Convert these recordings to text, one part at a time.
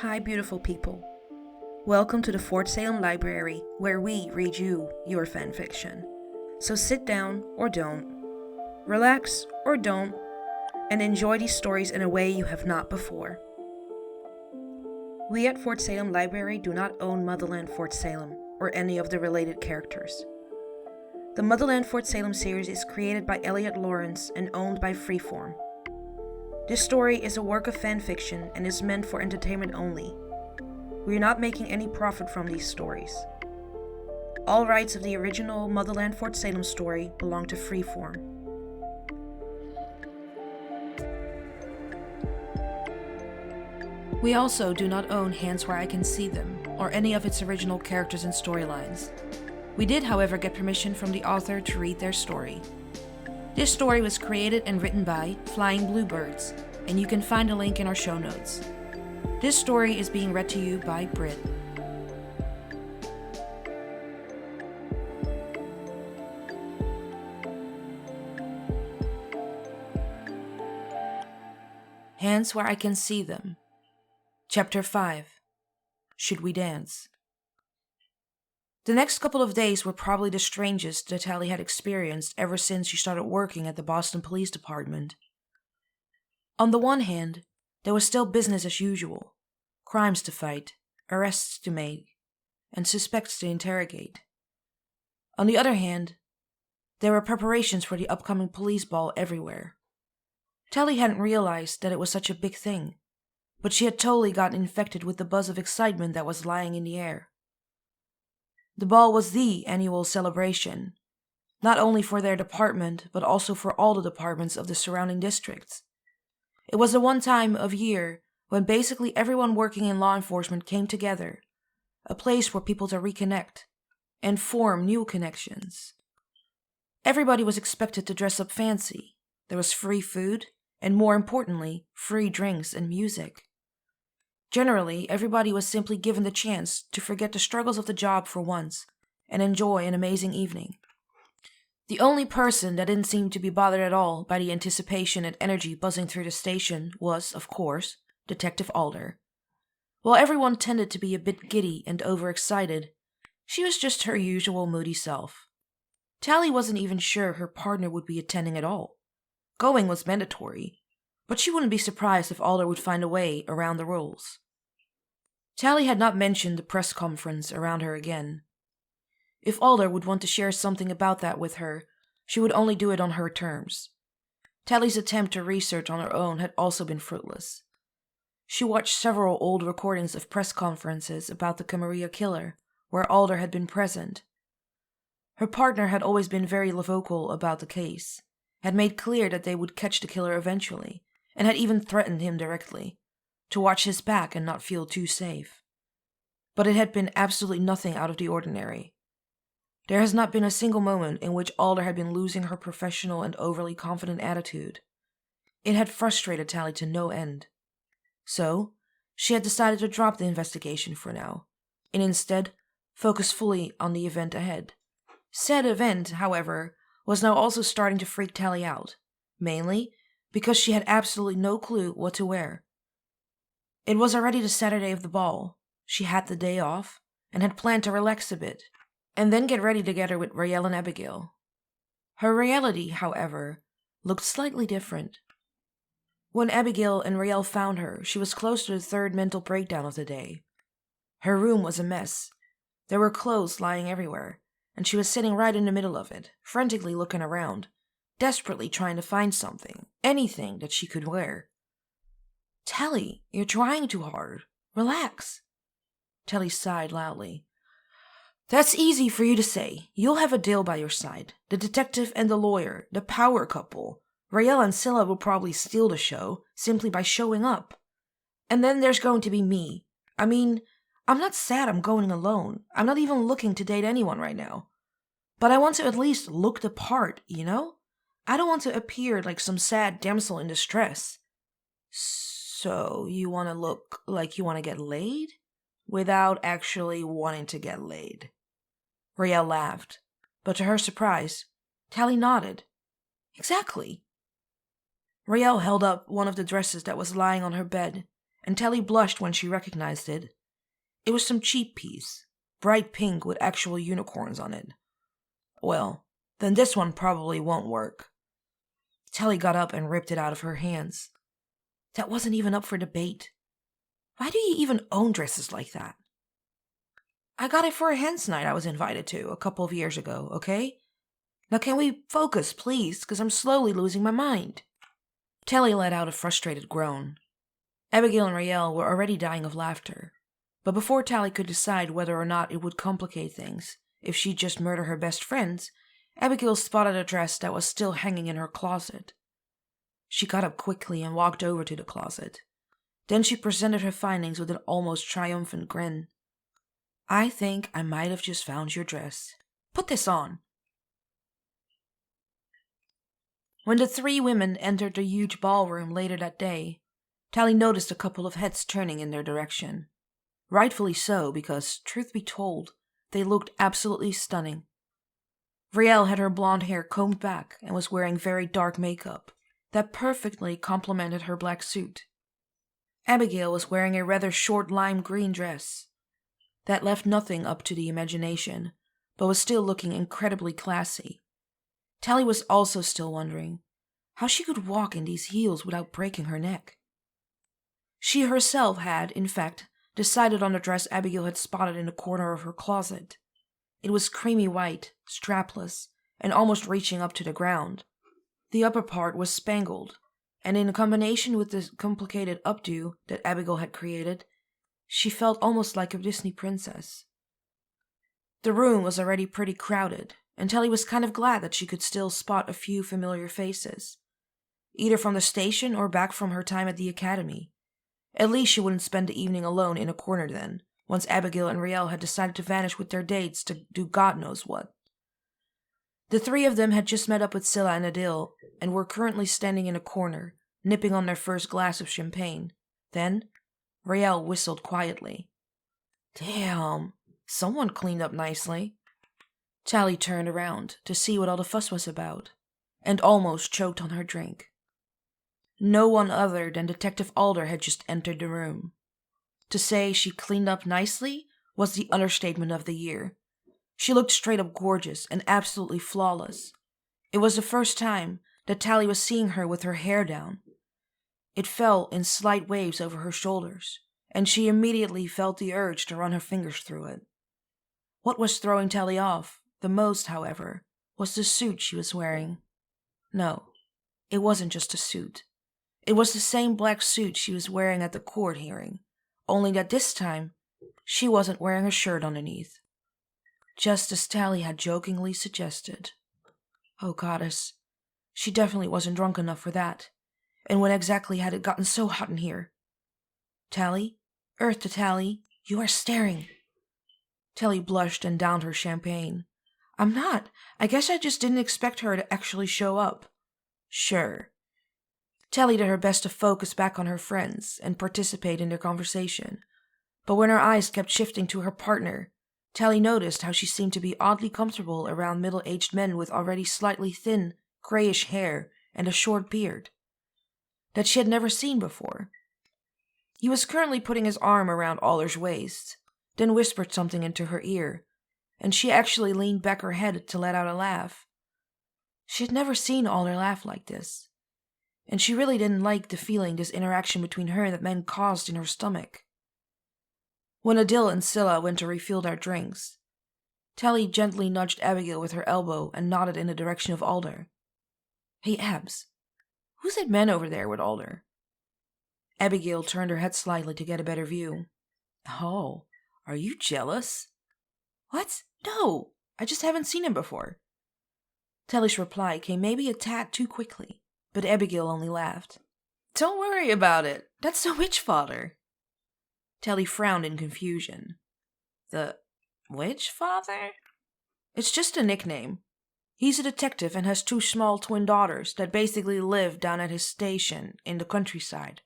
Hi, beautiful people. Welcome to the Fort Salem Library, where we read you your fanfiction. So sit down or don't, relax or don't, and enjoy these stories in a way you have not before. We at Fort Salem Library do not own Motherland Fort Salem or any of the related characters. The Motherland Fort Salem series is created by Elliot Lawrence and owned by Freeform. This story is a work of fanfiction and is meant for entertainment only. We are not making any profit from these stories. All rights of the original Motherland Fort Salem story belong to Freeform. We also do not own Hands Where I Can See Them, or any of its original characters and storylines. We did, however, get permission from the author to read their story. This story was created and written by FlyingBlueBirds, and you can find a link in our show notes. This story is being read to you by Britt. Hands Where I Can See Them. Chapter 5. Should We Dance? The next couple of days were probably the strangest that Tally had experienced ever since she started working at the Boston Police Department. On the one hand, there was still business as usual, crimes to fight, arrests to make, and suspects to interrogate. On the other hand, there were preparations for the upcoming police ball everywhere. Tally hadn't realized that it was such a big thing, but she had totally gotten infected with the buzz of excitement that was lying in the air. The ball was the annual celebration, not only for their department, but also for all the departments of the surrounding districts. It was the one time of year when basically everyone working in law enforcement came together, a place for people to reconnect and form new connections. Everybody was expected to dress up fancy. There was free food, and more importantly, free drinks and music. Generally, everybody was simply given the chance to forget the struggles of the job for once and enjoy an amazing evening. The only person that didn't seem to be bothered at all by the anticipation and energy buzzing through the station was, of course, Detective Alder. While everyone tended to be a bit giddy and overexcited, she was just her usual moody self. Tally wasn't even sure her partner would be attending at all. Going was mandatory, but she wouldn't be surprised if Alder would find a way around the rules. Tally had not mentioned the press conference around her again. If Alder would want to share something about that with her, she would only do it on her terms. Tally's attempt to research on her own had also been fruitless. She watched several old recordings of press conferences about the Camarilla killer, where Alder had been present. Her partner had always been very vocal about the case, had made clear that they would catch the killer eventually, and had even threatened him directly, to watch his back and not feel too safe. But it had been absolutely nothing out of the ordinary. There has not been a single moment in which Alder had been losing her professional and overly confident attitude. It had frustrated Tally to no end. So, she had decided to drop the investigation for now, and instead focus fully on the event ahead. Said event, however, was now also starting to freak Tally out, mainly because she had absolutely no clue what to wear. It was already the Saturday of the ball. She had the day off, and had planned to relax a bit, and then get ready together with Raelle and Abigail. Her reality, however, looked slightly different. When Abigail and Raelle found her, she was close to the third mental breakdown of the day. Her room was a mess. There were clothes lying everywhere, and she was sitting right in the middle of it, frantically looking around, desperately trying to find something, anything that she could wear. "Tally, you're trying too hard. Relax." Tally sighed loudly. "That's easy for you to say. You'll have a deal by your side. The detective and the lawyer, the power couple. Raelle and Scylla will probably steal the show, simply by showing up. And then there's going to be me. I mean, I'm not sad I'm going alone. I'm not even looking to date anyone right now. But I want to at least look the part, you know? I don't want to appear like some sad damsel in distress." "So you want to look like you want to get laid? Without actually wanting to get laid?" Raelle laughed, but to her surprise, Tally nodded. "Exactly." Raelle held up one of the dresses that was lying on her bed, and Tally blushed when she recognized it. It was some cheap piece, bright pink with actual unicorns on it. Well, then this one probably won't work. Tally got up and ripped it out of her hands. That wasn't even up for debate. Why do you even own dresses like that? I got it for a hen's night I was invited to a couple of years ago, okay? Now can we focus, please, because I'm slowly losing my mind. Tally let out a frustrated groan. Abigail and Rael were already dying of laughter, but before Tally could decide whether or not it would complicate things if she'd just murder her best friends, Abigail spotted a dress that was still hanging in her closet. She got up quickly and walked over to the closet. Then she presented her findings with an almost triumphant grin. I think I might have just found your dress. Put this on. When the three women entered the huge ballroom later that day, Tally noticed a couple of heads turning in their direction. Rightfully so, because, truth be told, they looked absolutely stunning. Rael had her blonde hair combed back and was wearing very dark makeup that perfectly complemented her black suit. Abigail was wearing a rather short lime green dress that left nothing up to the imagination, but was still looking incredibly classy. Tally was also still wondering how she could walk in these heels without breaking her neck. She herself had, in fact, decided on the dress Abigail had spotted in the corner of her closet. It was creamy white, strapless, and almost reaching up to the ground. The upper part was spangled, and in combination with the complicated updo that Abigail had created, she felt almost like a Disney princess. The room was already pretty crowded, and Tally was kind of glad that she could still spot a few familiar faces, either from the station or back from her time at the academy. At least she wouldn't spend the evening alone in a corner then, once Abigail and Rael had decided to vanish with their dates to do God knows what. The three of them had just met up with Scylla and Adil, and were currently standing in a corner, nipping on their first glass of champagne. Then, Rael whistled quietly. Damn, someone cleaned up nicely. Tally turned around to see what all the fuss was about, and almost choked on her drink. No one other than Detective Alder had just entered the room. To say she cleaned up nicely was the understatement of the year. She looked straight up gorgeous and absolutely flawless. It was the first time that Tally was seeing her with her hair down. It fell in slight waves over her shoulders, and she immediately felt the urge to run her fingers through it. What was throwing Tally off the most, however, was the suit she was wearing. No, it wasn't just a suit. It was the same black suit she was wearing at the court hearing, only that this time, she wasn't wearing a shirt underneath. Just as Tally had jokingly suggested. Oh, goddess, she definitely wasn't drunk enough for that. And when exactly had it gotten so hot in here? Tally? Earth to Tally, you are staring. Tally blushed and downed her champagne. I'm not. I guess I just didn't expect her to actually show up. Sure. Tally did her best to focus back on her friends and participate in their conversation. But when her eyes kept shifting to her partner, Tally noticed how she seemed to be oddly comfortable around middle-aged men with already slightly thin, grayish hair and a short beard that she had never seen before. He was currently putting his arm around Alder's waist, then whispered something into her ear, and she actually leaned back her head to let out a laugh. She had never seen Alder laugh like this, and she really didn't like the feeling this interaction between her and the men caused in her stomach. When Adil and Scylla went to refill their drinks, Tally gently nudged Abigail with her elbow and nodded in the direction of Alder. Hey, Abs, who's that man over there with Alder? Abigail turned her head slightly to get a better view. Oh, are you jealous? What? No, I just haven't seen him before. Tally's reply came maybe a tad too quickly, but Abigail only laughed. Don't worry about it. That's the witch father. Tally frowned in confusion. The witch father? It's just a nickname. He's a detective and has two small twin daughters that basically live down at his station in the countryside.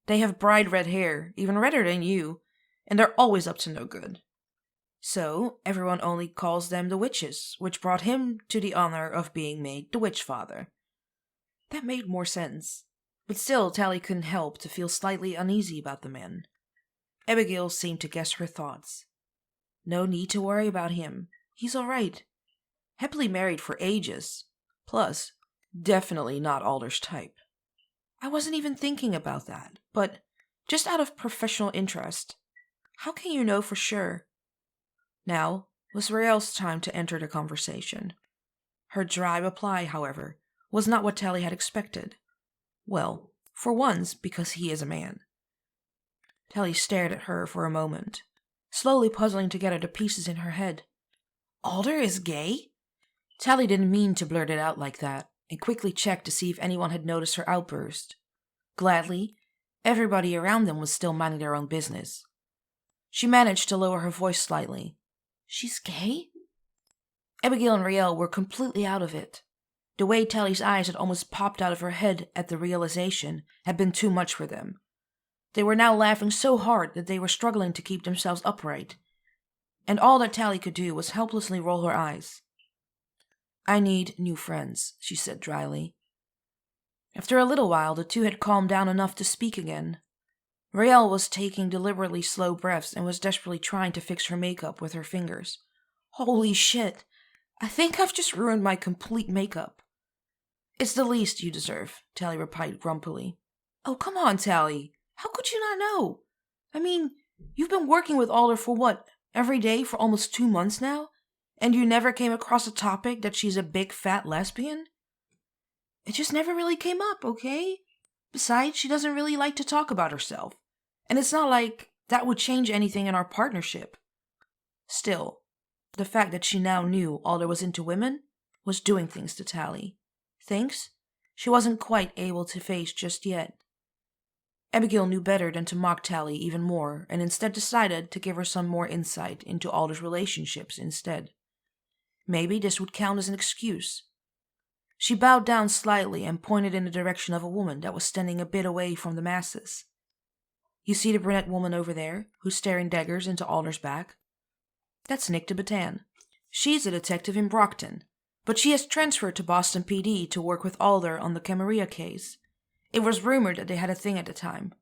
They have bright red hair, even redder than you, and they're always up to no good. So everyone only calls them the witches, which brought him to the honor of being made the witch father. That made more sense. But still, Tally couldn't help to feel slightly uneasy about the man. Abigail seemed to guess her thoughts. No need to worry about him. He's all right. Happily married for ages. Plus, definitely not Alder's type. I wasn't even thinking about that, but just out of professional interest, how can you know for sure? Now was Rael's time to enter the conversation. Her dry reply, however, was not what Tally had expected. Well, for once, because he is a man. Tally stared at her for a moment, slowly puzzling together the pieces in her head. Alder is gay? Tally didn't mean to blurt it out like that, and quickly checked to see if anyone had noticed her outburst. Gladly, everybody around them was still minding their own business. She managed to lower her voice slightly. She's gay? Abigail and Rael were completely out of it. The way Tally's eyes had almost popped out of her head at the realization had been too much for them. They were now laughing so hard that they were struggling to keep themselves upright, and all that Tally could do was helplessly roll her eyes. I need new friends, she said dryly. After a little while, the two had calmed down enough to speak again. Rael was taking deliberately slow breaths and was desperately trying to fix her makeup with her fingers. Holy shit! I think I've just ruined my complete makeup. It's the least you deserve, Tally replied grumpily. Oh, come on, Tally. How could you not know? I mean, you've been working with Alder for what, every day for almost 2 months now? And you never came across a topic that she's a big fat lesbian? It just never really came up, okay? Besides, she doesn't really like to talk about herself. And it's not like that would change anything in our partnership. Still, the fact that she now knew Alder was into women was doing things to Tally. Things she wasn't quite able to face just yet. Abigail knew better than to mock Tally even more, and instead decided to give her some more insight into Alder's relationships instead. Maybe this would count as an excuse. She bowed down slightly and pointed in the direction of a woman that was standing a bit away from the masses. You see the brunette woman over there, who's staring daggers into Alder's back? That's Nick de Batan. She's a detective in Brockton, but she has transferred to Boston PD to work with Alder on the Camarilla case. It was rumored that they had a thing at the time.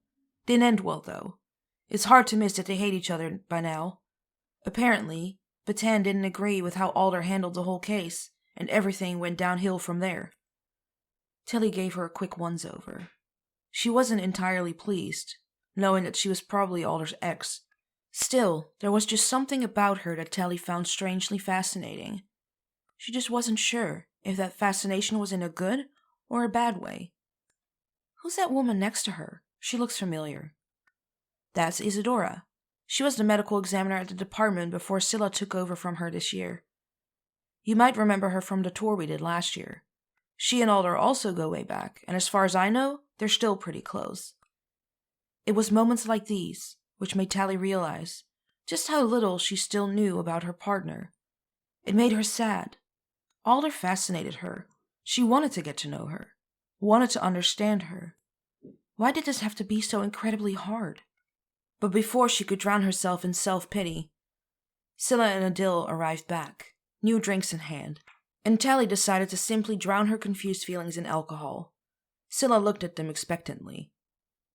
Didn't end well, though. It's hard to miss that they hate each other by now. Apparently, Batan didn't agree with how Alder handled the whole case, and everything went downhill from there. Tilly gave her a quick once-over. She wasn't entirely pleased, knowing that she was probably Alder's ex. Still, there was just something about her that Tally found strangely fascinating. She just wasn't sure if that fascination was in a good or a bad way. Who's that woman next to her? She looks familiar. That's Isadora. She was the medical examiner at the department before Scylla took over from her this year. You might remember her from the tour we did last year. She and Alder also go way back, and as far as I know, they're still pretty close. It was moments like these which made Tally realize just how little she still knew about her partner. It made her sad. Alder fascinated her. She wanted to get to know her, wanted to understand her. Why did this have to be so incredibly hard? But before she could drown herself in self-pity, Scylla and Adil arrived back, new drinks in hand, and Tally decided to simply drown her confused feelings in alcohol. Scylla looked at them expectantly.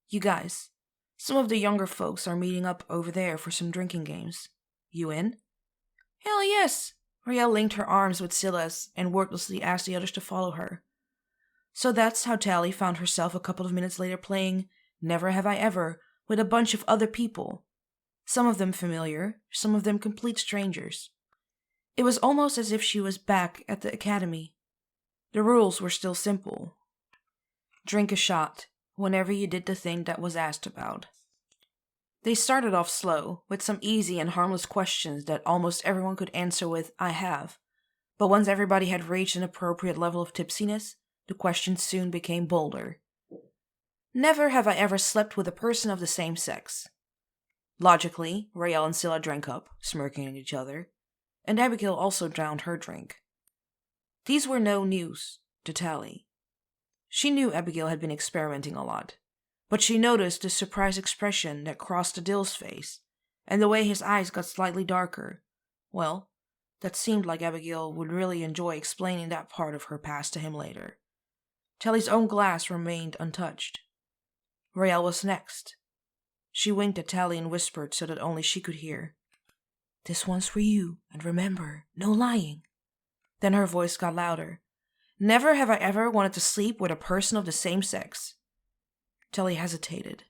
You guys, some of the younger folks are meeting up over there for some drinking games. You in? Hell yes! Rael linked her arms with Scylla's and wordlessly asked the others to follow her. So that's how Tally found herself a couple of minutes later playing Never Have I Ever with a bunch of other people. Some of them familiar, some of them complete strangers. It was almost as if she was back at the academy. The rules were still simple. Drink a shot whenever you did the thing that was asked about. They started off slow, with some easy and harmless questions that almost everyone could answer with, I have. But once everybody had reached an appropriate level of tipsiness, the questions soon became bolder. Never have I ever slept with a person of the same sex. Logically, Rael and Scylla drank up, smirking at each other, and Abigail also drowned her drink. These were no news to Tally. She knew Abigail had been experimenting a lot, but she noticed the surprised expression that crossed Adil's face, and the way his eyes got slightly darker. Well, that seemed like Abigail would really enjoy explaining that part of her past to him later. Tally's own glass remained untouched. Raelle was next. She winked at Tally and whispered so that only she could hear. "This one's for you, and remember, no lying." Then her voice got louder. "Never have I ever wanted to sleep with a person of the same sex." Tally hesitated.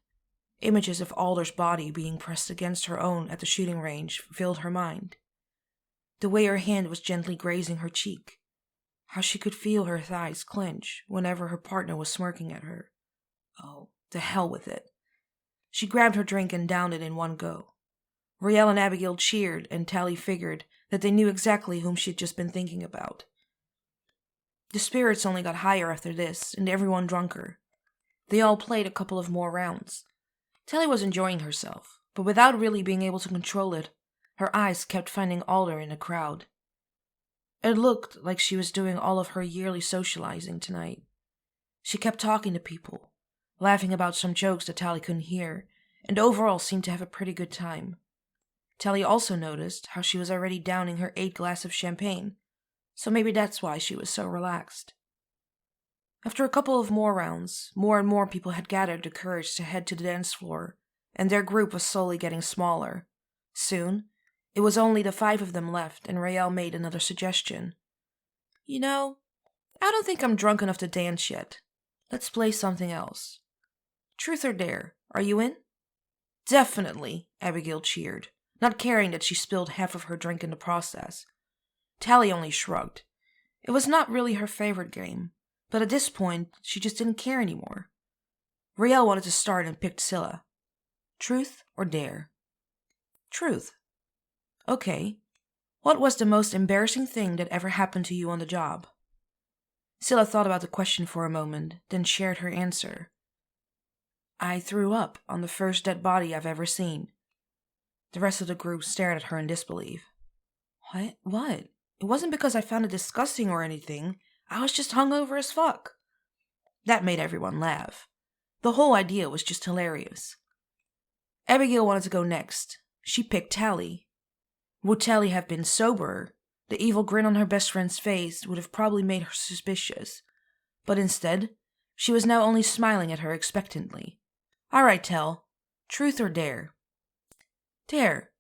Images of Alder's body being pressed against her own at the shooting range filled her mind. The way her hand was gently grazing her cheek. How she could feel her thighs clench whenever her partner was smirking at her. Oh, to hell with it. She grabbed her drink and downed it in one go. Raelle and Abigail cheered, and Tally figured that they knew exactly whom she had just been thinking about. The spirits only got higher after this, and everyone drunker. They all played a couple of more rounds. Tally was enjoying herself, but without really being able to control it, her eyes kept finding Alder in the crowd. It looked like she was doing all of her yearly socializing tonight. She kept talking to people, laughing about some jokes that Tally couldn't hear, and overall seemed to have a pretty good time. Tally also noticed how she was already downing her 8th glass of champagne, so maybe that's why she was so relaxed. After a couple of more rounds, more and more people had gathered the courage to head to the dance floor, and their group was slowly getting smaller. Soon, it was only the 5 of them left, and Raelle made another suggestion. "You know, I don't think I'm drunk enough to dance yet. Let's play something else. Truth or dare, are you in?" "Definitely," Abigail cheered, not caring that she spilled half of her drink in the process. Tally only shrugged. It was not really her favorite game, but at this point, she just didn't care anymore. Raelle wanted to start and picked Scylla. Truth or dare? Truth. Okay. What was the most embarrassing thing that ever happened to you on the job? Scylla thought about the question for a moment, then shared her answer. "I threw up on the first dead body I've ever seen." The rest of the group stared at her in disbelief. What? It wasn't because I found it disgusting or anything. I was just hungover as fuck." That made everyone laugh. The whole idea was just hilarious. Abigail wanted to go next. She picked Tally. Would Tally have been sober, the evil grin on her best friend's face would have probably made her suspicious. But instead, she was now only smiling at her expectantly. "All right, Tell. Truth or dare?" "Dare."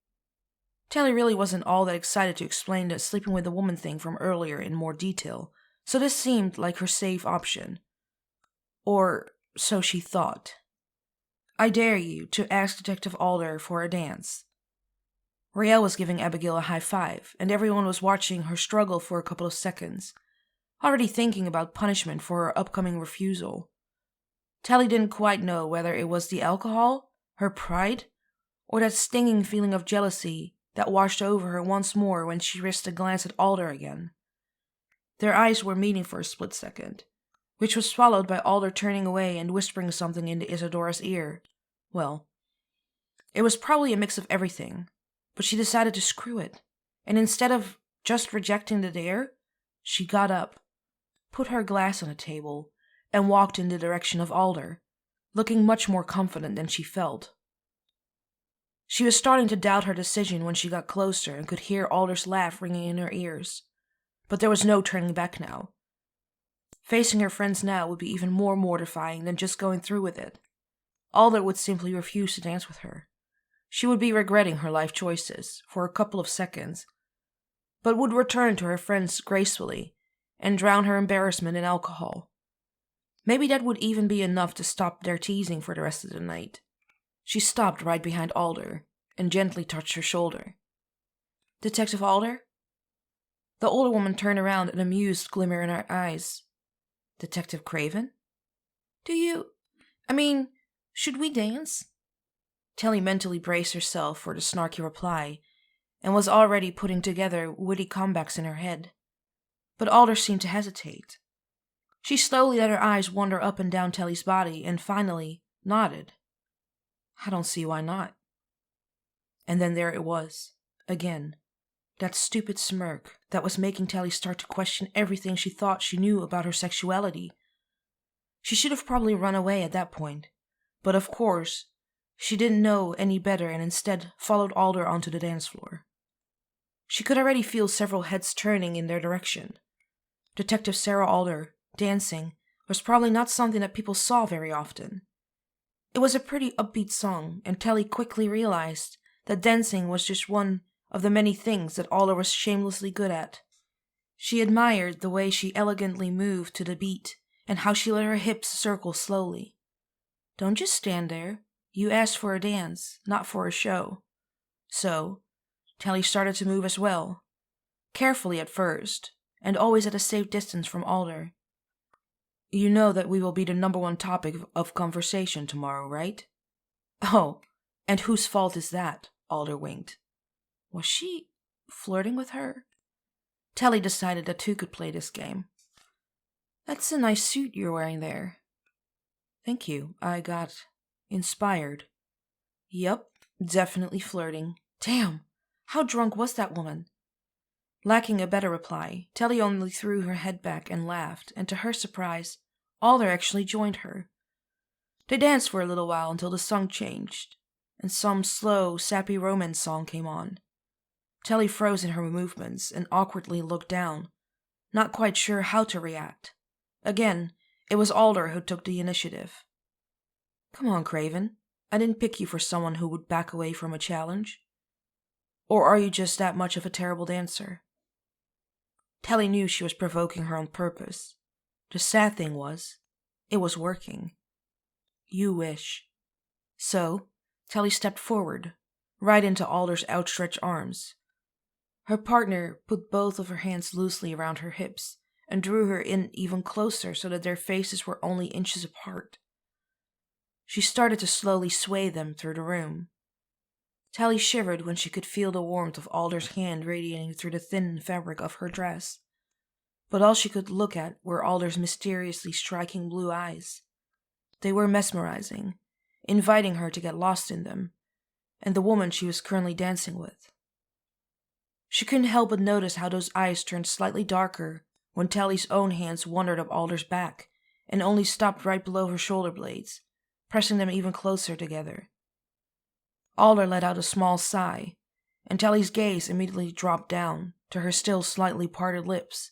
Tally really wasn't all that excited to explain the sleeping with a woman thing from earlier in more detail, so this seemed like her safe option. Or so she thought. "I dare you to ask Detective Alder for a dance." Raelle was giving Abigail a high five, and everyone was watching her struggle for a couple of seconds, already thinking about punishment for her upcoming refusal. Tally didn't quite know whether it was the alcohol, her pride, or that stinging feeling of jealousy that washed over her once more when she risked a glance at Alder again. Their eyes were meeting for a split second, which was followed by Alder turning away and whispering something into Isadora's ear. Well, it was probably a mix of everything, but she decided to screw it, and instead of just rejecting the dare, she got up, put her glass on the table, and walked in the direction of Alder, looking much more confident than she felt. She was starting to doubt her decision when she got closer and could hear Alder's laugh ringing in her ears, but there was no turning back now. Facing her friends now would be even more mortifying than just going through with it. Alder would simply refuse to dance with her. She would be regretting her life choices for a couple of seconds, but would return to her friends gracefully and drown her embarrassment in alcohol. Maybe that would even be enough to stop their teasing for the rest of the night. She stopped right behind Alder and gently touched her shoulder. "Detective Alder?" The older woman turned around, an amused glimmer in her eyes. "Detective Craven? Should we dance?" Tally mentally braced herself for the snarky reply, and was already putting together witty comebacks in her head. But Alder seemed to hesitate. She slowly let her eyes wander up and down Tally's body, and finally nodded. "I don't see why not." And then there it was, again. That stupid smirk that was making Tally start to question everything she thought she knew about her sexuality. She should have probably run away at that point, but of course, she didn't know any better and instead followed Alder onto the dance floor. She could already feel several heads turning in their direction. Detective Sarah Alder, dancing, was probably not something that people saw very often. It was a pretty upbeat song, and Telly quickly realized that dancing was just one of the many things that Alder was shamelessly good at. She admired the way she elegantly moved to the beat and how she let her hips circle slowly. Don't just stand there. You asked for a dance, not for a show. So, Telly started to move as well, carefully at first, and always at a safe distance from Alder. You know that we will be the number one topic of conversation tomorrow, right? Oh, and whose fault is that? Alder winked. Was she flirting with her? Telly decided that two could play this game. That's a nice suit you're wearing there. Thank you. I got inspired. Yup, definitely flirting. Damn, how drunk was that woman? Lacking a better reply, Telly only threw her head back and laughed, and to her surprise, Alder actually joined her. They danced for a little while until the song changed, and some slow, sappy romance song came on. Telly froze in her movements and awkwardly looked down, not quite sure how to react. Again, it was Alder who took the initiative. Come on, Craven. I didn't pick you for someone who would back away from a challenge. Or are you just that much of a terrible dancer? Telly knew she was provoking her on purpose. The sad thing was, it was working. You wish. So, Telly stepped forward, right into Alder's outstretched arms. Her partner put both of her hands loosely around her hips and drew her in even closer so that their faces were only inches apart. She started to slowly sway them through the room. Telly shivered when she could feel the warmth of Alder's hand radiating through the thin fabric of her dress. But all she could look at were Alder's mysteriously striking blue eyes. They were mesmerizing, inviting her to get lost in them, and the woman she was currently dancing with. She couldn't help but notice how those eyes turned slightly darker when Telly's own hands wandered up Alder's back and only stopped right below her shoulder blades, pressing them even closer together. Alder let out a small sigh, and Telly's gaze immediately dropped down to her still slightly parted lips.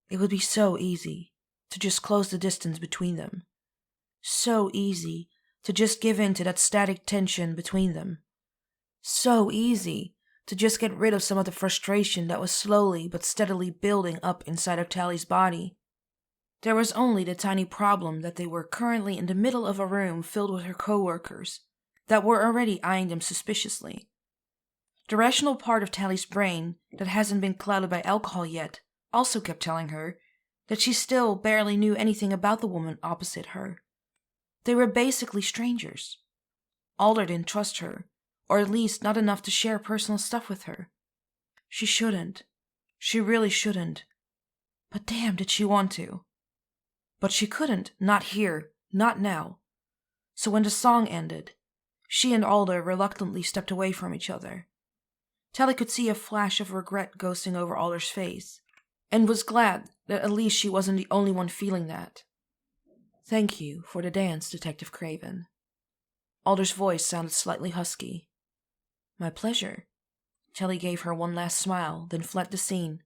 It would be so easy to just close the distance between them. So easy to just give in to that static tension between them. So easy to just get rid of some of the frustration that was slowly but steadily building up inside of Telly's body. There was only the tiny problem that they were currently in the middle of a room filled with her coworkers that were already eyeing them suspiciously. The rational part of Telly's brain that hasn't been clouded by alcohol yet also kept telling her that she still barely knew anything about the woman opposite her. They were basically strangers. Alder didn't trust her, or at least not enough to share personal stuff with her. She shouldn't. She really shouldn't. But damn, did she want to. But she couldn't, not here, not now. So when the song ended, she and Alder reluctantly stepped away from each other. Telly could see a flash of regret ghosting over Alder's face, and was glad that at least she wasn't the only one feeling that. Thank you for the dance, Detective Craven. Alder's voice sounded slightly husky. My pleasure. Telly gave her one last smile, then fled the scene.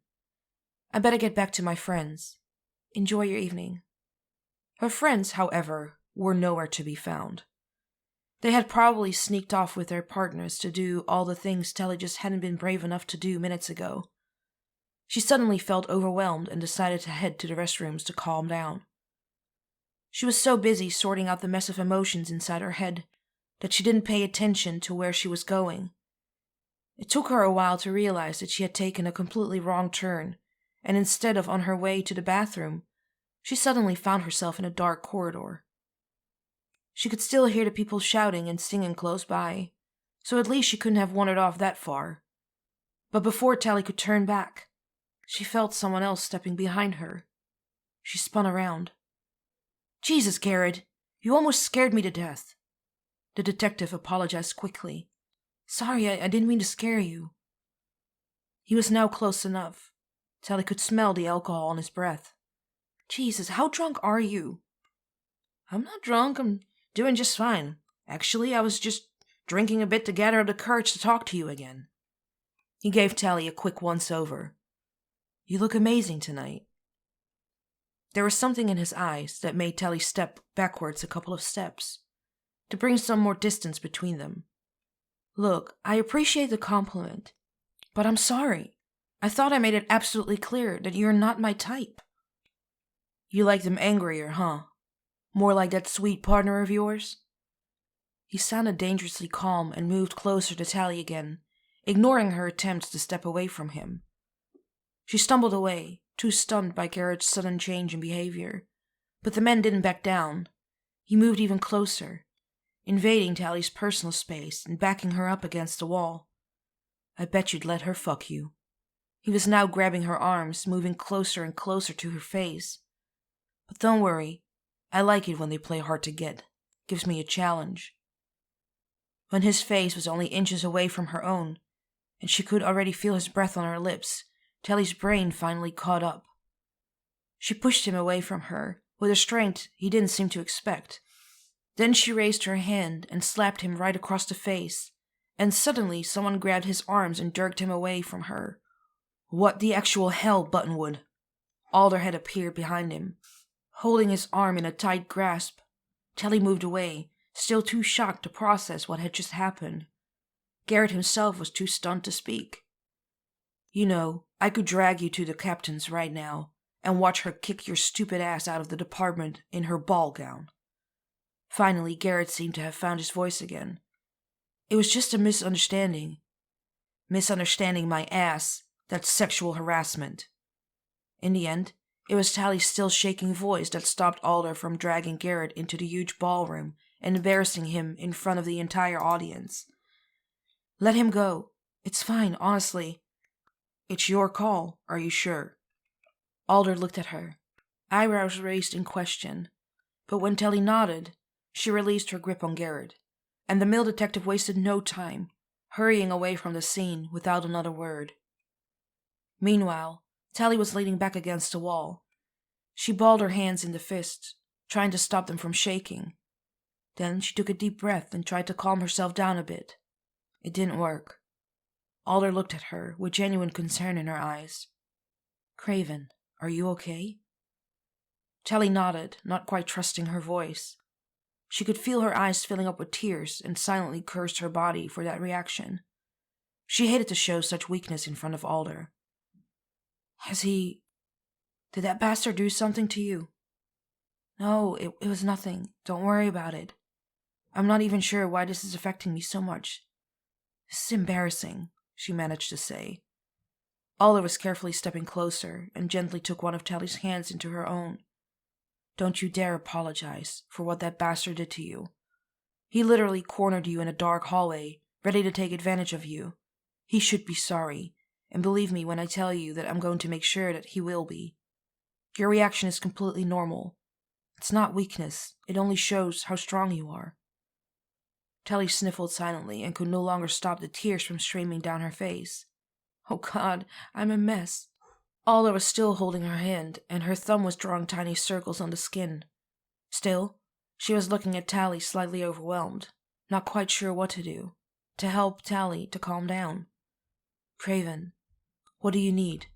I better get back to my friends. Enjoy your evening. Her friends, however, were nowhere to be found. They had probably sneaked off with their partners to do all the things Telly just hadn't been brave enough to do minutes ago. She suddenly felt overwhelmed and decided to head to the restrooms to calm down. She was so busy sorting out the mess of emotions inside her head that she didn't pay attention to where she was going. It took her a while to realize that she had taken a completely wrong turn, and instead of on her way to the bathroom, she suddenly found herself in a dark corridor. She could still hear the people shouting and singing close by, so at least she couldn't have wandered off that far. But before Telly could turn back, she felt someone else stepping behind her. She spun around. Jesus, Garrett, you almost scared me to death. The detective apologized quickly. Sorry, I didn't mean to scare you. He was now close enough. Telly could smell the alcohol on his breath. Jesus, how drunk are you? I'm not drunk, I'm doing just fine. Actually, I was just drinking a bit to gather up the courage to talk to you again. He gave Telly a quick once-over. You look amazing tonight. There was something in his eyes that made Tally step backwards a couple of steps, to bring some more distance between them. Look, I appreciate the compliment, but I'm sorry. I thought I made it absolutely clear that you're not my type. You like them angrier, huh? More like that sweet partner of yours? He sounded dangerously calm and moved closer to Tally again, ignoring her attempts to step away from him. She stumbled away, too stunned by Garrett's sudden change in behavior. But the man didn't back down. He moved even closer, invading Tally's personal space and backing her up against the wall. I bet you'd let her fuck you. He was now grabbing her arms, moving closer and closer to her face. But don't worry, I like it when they play hard to get. Gives me a challenge. When his face was only inches away from her own, and she could already feel his breath on her lips, Tally's brain finally caught up. She pushed him away from her, with a strength he didn't seem to expect. Then she raised her hand and slapped him right across the face, and suddenly someone grabbed his arms and jerked him away from her. What the actual hell, Buttonwood? Alder had appeared behind him, holding his arm in a tight grasp. Tally moved away, still too shocked to process what had just happened. Garrett himself was too stunned to speak. You know, I could drag you to the captain's right now and watch her kick your stupid ass out of the department in her ball gown. Finally, Garrett seemed to have found his voice again. It was just a misunderstanding. Misunderstanding my ass, that's sexual harassment. In the end, it was Tally's still shaking voice that stopped Alder from dragging Garrett into the huge ballroom and embarrassing him in front of the entire audience. Let him go. It's fine, honestly. It's your call, are you sure? Alder looked at her, eyebrows raised in question. But when Tally nodded, she released her grip on Garrett, and the male detective wasted no time, hurrying away from the scene without another word. Meanwhile, Tally was leaning back against the wall. She balled her hands into fists, trying to stop them from shaking. Then she took a deep breath and tried to calm herself down a bit. It didn't work. Alder looked at her with genuine concern in her eyes. Craven, are you okay? Tally nodded, not quite trusting her voice. She could feel her eyes filling up with tears and silently cursed her body for that reaction. She hated to show such weakness in front of Alder. Did that bastard do something to you? No, it was nothing. Don't worry about it. I'm not even sure why this is affecting me so much. This is embarrassing, she managed to say. Alder was carefully stepping closer and gently took one of Tally's hands into her own. Don't you dare apologize for what that bastard did to you. He literally cornered you in a dark hallway, ready to take advantage of you. He should be sorry, and believe me when I tell you that I'm going to make sure that he will be. Your reaction is completely normal. It's not weakness, it only shows how strong you are. Tally sniffled silently and could no longer stop the tears from streaming down her face. Oh God, I'm a mess. Alder was still holding her hand, and her thumb was drawing tiny circles on the skin. Still, she was looking at Tally slightly overwhelmed, not quite sure what to do, to help Tally to calm down. Craven, what do you need?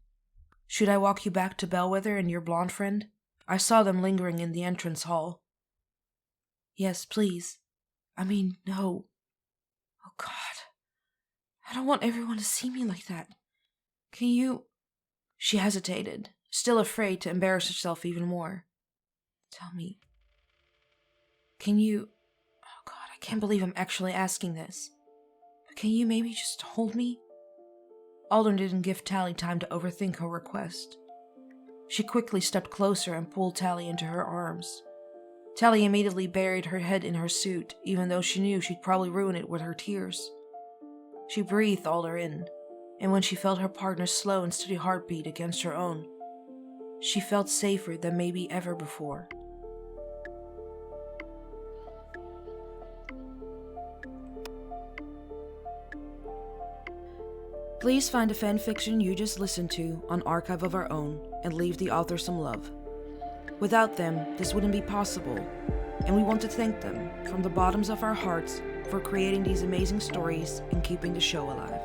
Should I walk you back to Bellwether and your blonde friend? I saw them lingering in the entrance hall. Yes, please. No. Oh, God. I don't want everyone to see me like that. Can you... She hesitated, still afraid to embarrass herself even more. Tell me. Can you... Oh, God, I can't believe I'm actually asking this. But can you maybe just hold me? Alden didn't give Tally time to overthink her request. She quickly stepped closer and pulled Tally into her arms. Tally immediately buried her head in her suit, even though she knew she'd probably ruin it with her tears. She breathed Alder in, and when she felt her partner's slow and steady heartbeat against her own, she felt safer than maybe ever before. Please find the fanfiction you just listened to on Archive of Our Own and leave the author some love. Without them, this wouldn't be possible, and we want to thank them from the bottoms of our hearts for creating these amazing stories and keeping the show alive.